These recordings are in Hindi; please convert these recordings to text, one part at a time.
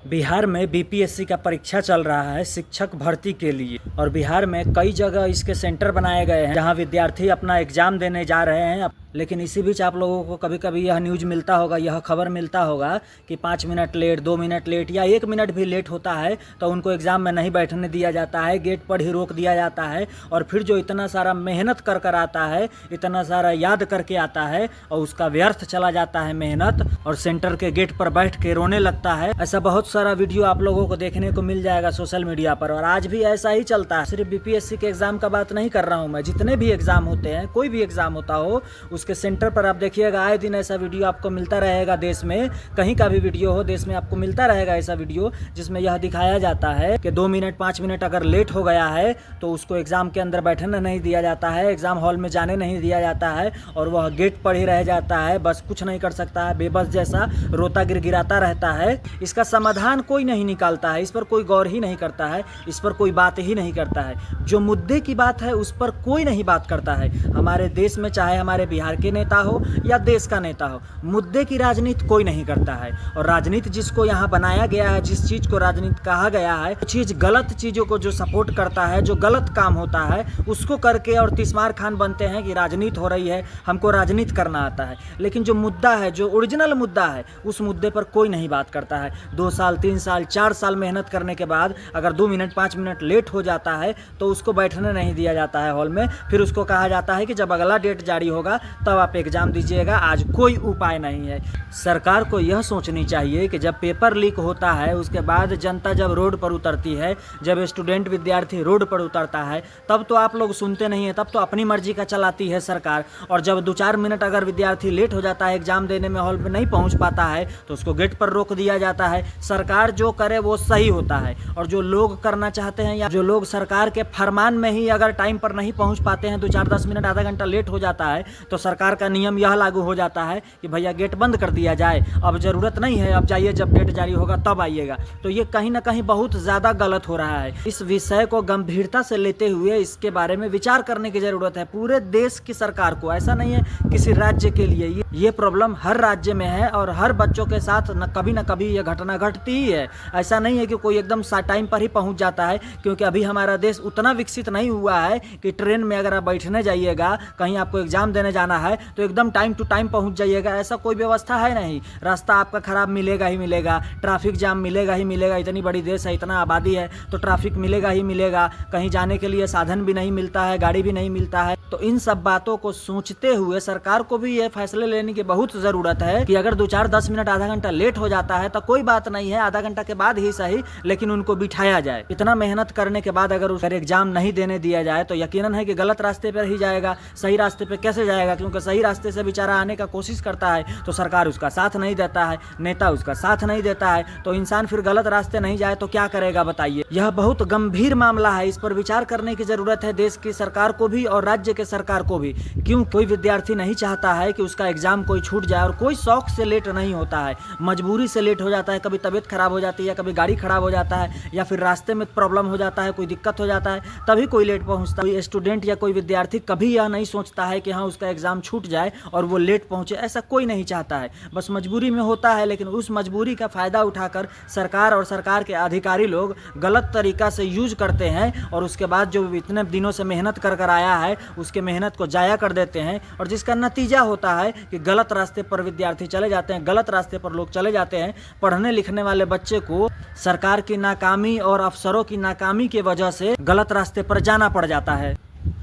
बिहार में बीपीएससी का परीक्षा चल रहा है शिक्षक भर्ती के लिए। और बिहार में कई जगह इसके सेंटर बनाए गए हैं जहां विद्यार्थी अपना एग्जाम देने जा रहे हैं। लेकिन इसी बीच आप लोगों को कभी कभी यह न्यूज़ मिलता होगा, यह खबर मिलता होगा कि 5 मिनट लेट, 2 मिनट लेट या 1 मिनट भी लेट होता है तो उनको एग्ज़ाम में नहीं बैठने दिया जाता है, गेट पर ही रोक दिया जाता है। और फिर जो इतना सारा मेहनत कर आता है, इतना सारा याद करके आता है और उसका व्यर्थ चला जाता है मेहनत, और सेंटर के गेट पर बैठ के रोने लगता है। ऐसा बहुत सारा वीडियो आप लोगों को देखने को मिल जाएगा सोशल मीडिया पर। और आज भी ऐसा ही चलता है। सिर्फ बीपीएससी के एग्ज़ाम का बात नहीं कर रहा हूँ मैं, जितने भी एग्ज़ाम होते हैं, कोई भी एग्ज़ाम होता हो, उसके सेंटर पर आप देखिएगा आए दिन ऐसा वीडियो आपको मिलता रहेगा। देश में कहीं का भी वीडियो हो, देश में आपको मिलता रहेगा ऐसा वीडियो जिसमें यह दिखाया जाता है कि 2 मिनट 5 मिनट अगर लेट हो गया है तो उसको एग्ज़ाम के अंदर बैठने नहीं दिया जाता है, एग्ज़ाम हॉल में जाने नहीं दिया जाता है और वह गेट पर ही रह जाता है, बस कुछ नहीं कर सकता है, बेबस जैसा रोता गिरगिराता रहता है। इसका समाधान कोई नहीं निकालता है, इस पर कोई गौर ही नहीं करता है, इस पर कोई बात ही नहीं करता है। जो मुद्दे की बात है उस पर कोई नहीं बात करता है। हमारे देश में चाहे हमारे बिहार के नेता हो या देश का नेता हो, मुद्दे की राजनीति कोई नहीं करता है। और राजनीति जिसको यहाँ बनाया गया है, जिस चीज़ को राजनीति कहा गया है, चीज़ गलत चीज़ों को जो सपोर्ट करता है, जो गलत काम होता है उसको करके और तिस्मार खान बनते हैं कि राजनीति हो रही है, हमको राजनीति करना आता है। लेकिन जो मुद्दा है, जो ओरिजिनल मुद्दा है, उस मुद्दे पर कोई नहीं बात करता है। 2 साल 3 साल 4 साल मेहनत करने के बाद अगर 2 मिनट 5 मिनट लेट हो जाता है तो उसको बैठने नहीं दिया जाता है हॉल में। फिर उसको कहा जाता है कि जब अगला डेट जारी होगा तब आप एग्ज़ाम दीजिएगा, आज कोई उपाय नहीं है। सरकार को यह सोचनी चाहिए कि जब पेपर लीक होता है, उसके बाद जनता जब रोड पर उतरती है, जब स्टूडेंट विद्यार्थी रोड पर उतरता है, तब तो आप लोग सुनते नहीं हैं, तब तो अपनी मर्जी का चलाती है सरकार। और जब 2-4 मिनट अगर विद्यार्थी लेट हो जाता है, एग्ज़ाम देने में हॉल में नहीं पहुंच पाता है तो उसको गेट पर रोक दिया जाता है। सरकार जो करे वो सही होता है। और जो लोग करना चाहते हैं या जो लोग सरकार के फरमान में ही अगर टाइम पर नहीं पहुंच पाते हैं, 2-4 10 मिनट आधा घंटा लेट हो जाता है तो सरकार का नियम यह लागू हो जाता है कि भैया गेट बंद कर दिया जाए, अब ज़रूरत नहीं है, अब जाइए, जब डेट जारी होगा तब आइएगा। तो ये कहीं ना कहीं बहुत ज़्यादा गलत हो रहा है। इस विषय को गंभीरता से लेते हुए इसके बारे में विचार करने की ज़रूरत है पूरे देश की सरकार को। ऐसा नहीं है किसी राज्य के लिए, ये प्रॉब्लम हर राज्य में है और हर बच्चों के साथ न कभी ये घटना घटती ही है। ऐसा नहीं है कि कोई एकदम टाइम पर ही पहुंच जाता है, क्योंकि अभी हमारा देश उतना विकसित नहीं हुआ है कि ट्रेन में अगर आप बैठने जाइएगा, कहीं आपको एग्ज़ाम देने जाना है तो एकदम टाइम टू टाइम पहुंच जाइएगा, ऐसा कोई व्यवस्था है नहीं। रास्ता आपका ख़राब मिलेगा ही मिलेगा, ट्रैफिक जाम मिलेगा ही मिलेगा। इतनी बड़ी देश है, इतना आबादी है तो ट्रैफिक मिलेगा ही मिलेगा। कहीं जाने के लिए साधन भी नहीं मिलता है, गाड़ी भी नहीं मिलता है। तो इन सब बातों को सोचते हुए सरकार को भी ये फैसले लेने की बहुत ज़रूरत है कि अगर 2-4 10 मिनट आधा घंटा लेट हो जाता है तो कोई बात नहीं है, आधा घंटा के बाद ही सही, लेकिन उनको बिठाया जाए। इतना मेहनत करने के बाद अगर उसे एग्जाम नहीं देने दिया जाए तो यकीनन है कि गलत रास्ते पर ही जाएगा। सही रास्ते पर कैसे जाएगा? क्योंकि सही रास्ते से बेचारा आने का कोशिश करता है तो सरकार उसका साथ नहीं देता है, नेता उसका साथ नहीं देता है, तो इंसान फिर गलत रास्ते नहीं जाए तो क्या करेगा बताइए। यह बहुत गंभीर मामला है, इस पर विचार करने की जरूरत है देश की सरकार को भी और राज्य के सरकार को भी। क्यों कोई विद्यार्थी नहीं चाहता है कि उसका एग्जाम कोई छूट जाए, और कोई शौक से लेट नहीं होता है, मजबूरी से लेट हो जाता है। कभी तबीयत खराब हो जाती है, कभी गाड़ी खराब हो जाता है, या फिर रास्ते में प्रॉब्लम हो जाता है, कोई दिक्कत हो जाता है, तभी कोई लेट पहुंचता है। कोई स्टूडेंट या कोई विद्यार्थी कभी यह नहीं सोचता है कि हाँ उसका एग्जाम छूट जाए और वो लेट पहुंचे, ऐसा कोई नहीं चाहता है। बस मजबूरी में होता है, लेकिन उस मजबूरी का फ़ायदा उठाकर सरकार और सरकार के अधिकारी लोग गलत तरीका से यूज करते हैं और उसके बाद जो इतने दिनों से मेहनत कर आया है उसके मेहनत को जाया कर देते हैं। और जिसका नतीजा होता है कि गलत रास्ते पर विद्यार्थी चले जाते हैं, गलत रास्ते पर लोग चले जाते हैं। पढ़ने लिखने वाले बच्चे को सरकार की नाकामी और अफसरों की नाकामी की वजह से गलत रास्ते पर जाना पड़ जाता है।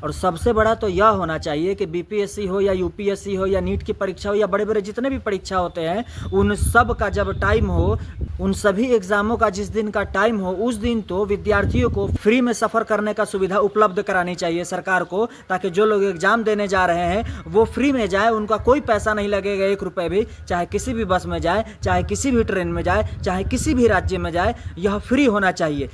और सबसे बड़ा तो यह होना चाहिए कि बीपीएससी हो या यूपीएससी हो या नीट की परीक्षा हो या बड़े बड़े जितने भी परीक्षा होते हैं, उन सब का जब टाइम हो, उन सभी एग्ज़ामों का जिस दिन का टाइम हो, उस दिन तो विद्यार्थियों को फ्री में सफ़र करने का सुविधा उपलब्ध करानी चाहिए सरकार को, ताकि जो लोग एग्ज़ाम देने जा रहे हैं वो फ्री में जाए, उनका कोई पैसा नहीं लगेगा, 1 रुपये भी। चाहे किसी भी बस में जाए, चाहे किसी भी ट्रेन में जाए, चाहे किसी भी राज्य में जाए, यह फ्री होना चाहिए।